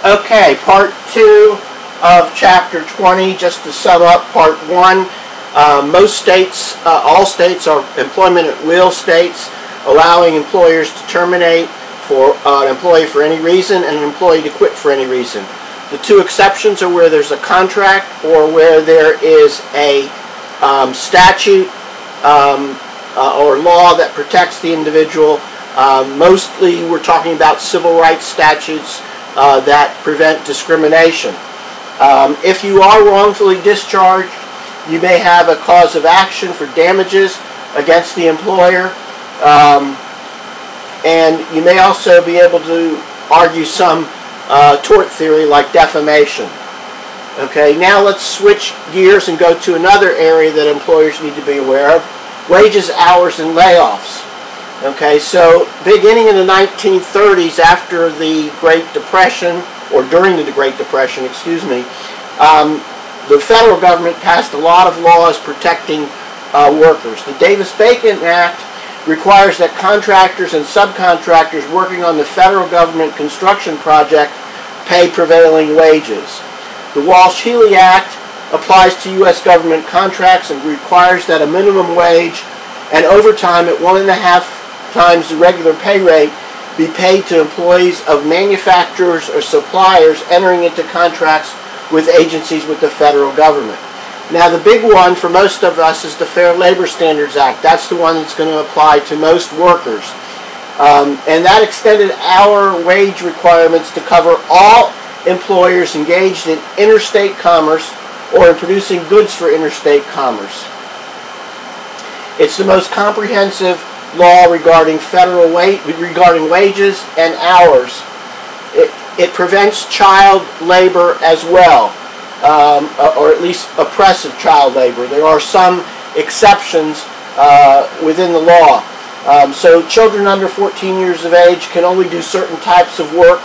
Okay, part 2 of chapter 20, just to sum up part 1. Most states, all states are employment at will states, allowing employers to terminate for an employee for any reason and an employee to quit for any reason. The two exceptions are where there's a contract or where there is a statute or law that protects the individual. Mostly we're talking about civil rights statutes that prevent discrimination. If you are wrongfully discharged, you may have a cause of action for damages against the employer, and you may also be able to argue some tort theory like defamation. Okay, now let's switch gears and go to another area that employers need to be aware of: wages, hours, and layoffs. Okay, so beginning in the 1930s, after the Great Depression, or during the Great Depression, excuse me, the federal government passed a lot of laws protecting workers. The Davis-Bacon Act requires that contractors and subcontractors working on the federal government construction project pay prevailing wages. The Walsh-Healey Act applies to U.S. government contracts and requires that a minimum wage and overtime at 1.5 times the regular pay rate be paid to employees of manufacturers or suppliers entering into contracts with agencies with the federal government. Now, the big one for most of us is the Fair Labor Standards Act. That's the one that's going to apply to most workers. And that extended hour wage requirements to cover all employers engaged in interstate commerce or in producing goods for interstate commerce. It's the most comprehensive law regarding regarding wages and hours. It prevents child labor as well, or at least oppressive child labor. There are some exceptions within the law. So children under 14 years of age can only do certain types of work.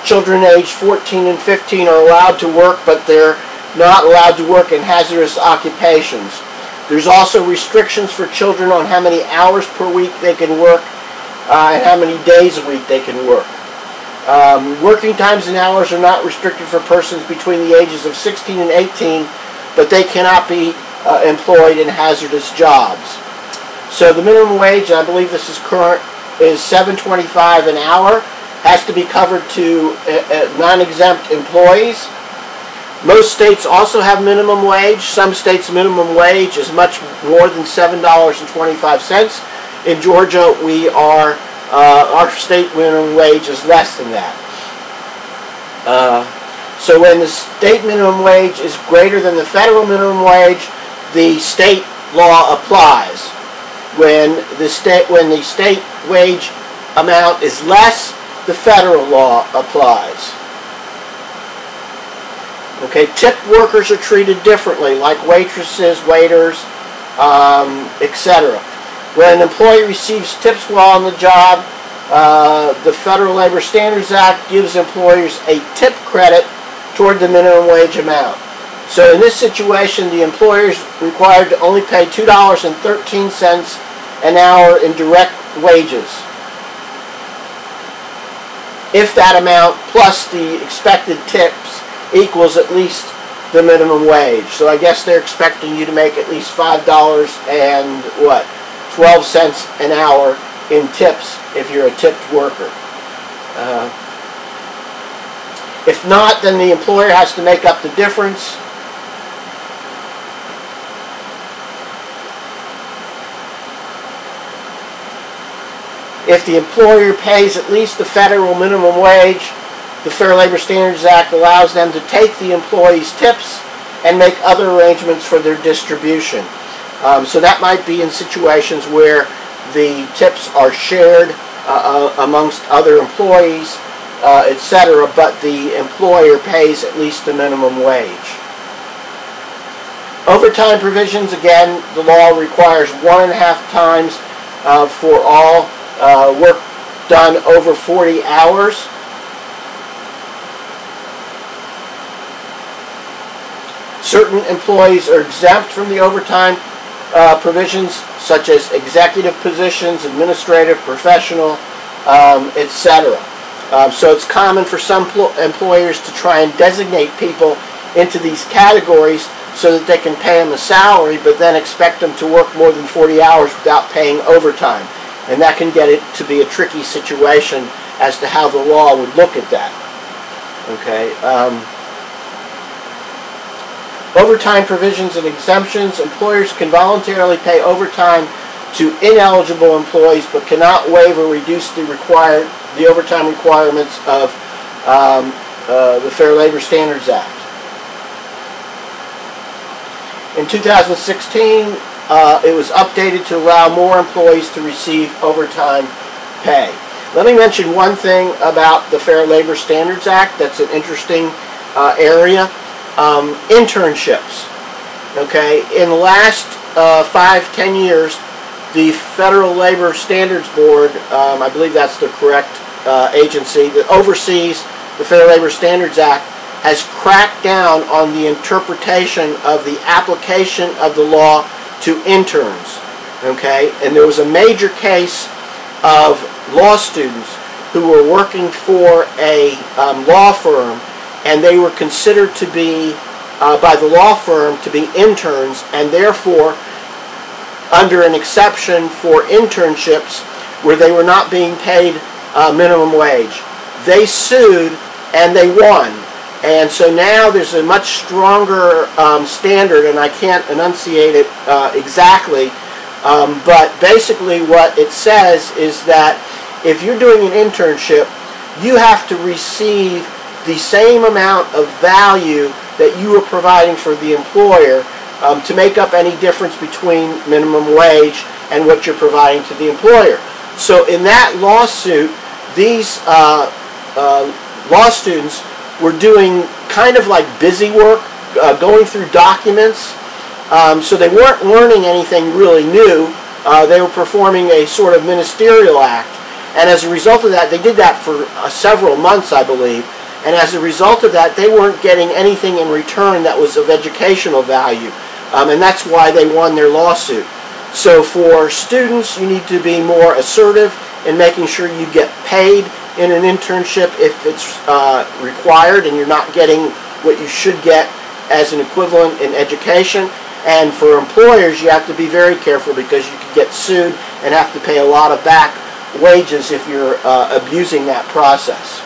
Children aged 14 and 15 are allowed to work, but they're not allowed to work in hazardous occupations. There's also restrictions for children on how many hours per week they can work and how many days a week they can work. Working times and hours are not restricted for persons between the ages of 16 and 18, but they cannot be employed in hazardous jobs. So the minimum wage, I believe this is current, is $7.25 an hour. Has to be covered to non-exempt employees. Most states also have minimum wage. Some states' minimum wage is much more than $7.25. In Georgia, our state minimum wage is less than that. So when the state minimum wage is greater than the federal minimum wage, the state law applies. When the state wage amount is less, the federal law applies. Okay, tipped workers are treated differently, like waitresses, waiters, etc. When an employee receives tips while on the job, the Federal Labor Standards Act gives employers a tip credit toward the minimum wage amount. So in this situation, the employer is required to only pay $2.13 an hour in direct wages, if that amount plus the expected tips equals at least the minimum wage. So I guess they're expecting you to make at least $5.12 an hour in tips if you're a tipped worker. If not, then the employer has to make up the difference. If the employer pays at least the federal minimum wage, the Fair Labor Standards Act allows them to take the employee's tips and make other arrangements for their distribution. So that might be in situations where the tips are shared amongst other employees, etc., but the employer pays at least the minimum wage. Overtime provisions, again, the law requires 1.5 times for all work done over 40 hours. Certain employees are exempt from the overtime provisions, such as executive positions, administrative, professional, etc. So it's common for some employers to try and designate people into these categories so that they can pay them a salary, but then expect them to work more than 40 hours without paying overtime. And that can get it to be a tricky situation as to how the law would look at that. Okay. Overtime provisions and exemptions. Employers can voluntarily pay overtime to ineligible employees, but cannot waive or reduce the overtime requirements of the Fair Labor Standards Act. In 2016, it was updated to allow more employees to receive overtime pay. Let me mention one thing about the Fair Labor Standards Act that's an interesting area. Internships. Okay, in the last 5-10 years, the Federal Labor Standards Board, I believe that's the correct agency that oversees the Fair Labor Standards Act, has cracked down on the interpretation of the application of the law to interns. Okay, and there was a major case of law students who were working for a law firm, and they were considered to be, by the law firm, to be interns, and therefore under an exception for internships where they were not being paid minimum wage. They sued and they won. And so now there's a much stronger standard, and I can't enunciate it exactly, but basically what it says is that if you're doing an internship, you have to receive the same amount of value that you are providing for the employer to make up any difference between minimum wage and what you're providing to the employer. So in that lawsuit, these law students were doing kind of like busy work, going through documents. So they weren't learning anything really new. They were performing a sort of ministerial act. And as a result of that, they did that for several months, I believe. And as a result of that, they weren't getting anything in return that was of educational value. And that's why they won their lawsuit. So for students, you need to be more assertive in making sure you get paid in an internship if it's required and you're not getting what you should get as an equivalent in education. And for employers, you have to be very careful because you could get sued and have to pay a lot of back wages if you're abusing that process.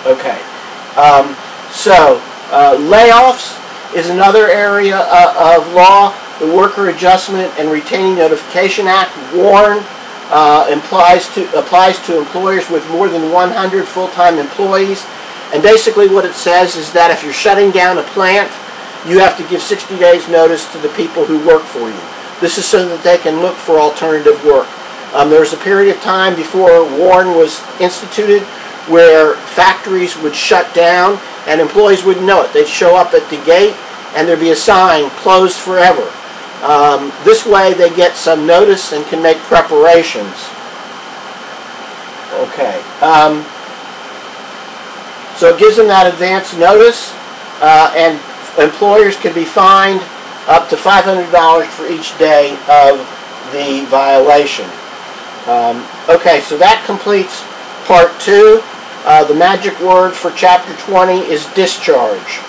Okay, so layoffs is another area of law. The Worker Adjustment and Retaining Notification Act, WARN, applies to employers with more than 100 full-time employees. And basically what it says is that if you're shutting down a plant, you have to give 60 days notice to the people who work for you. This is so that they can look for alternative work. There was a period of time before WARN was instituted where factories would shut down and employees wouldn't know it. They'd show up at the gate and there'd be a sign, closed forever. This way they get some notice and can make preparations. Okay. So it gives them that advance notice, and employers can be fined up to $500 for each day of the violation. Okay, so that completes Part 2. The magic word for Chapter 20 is discharge.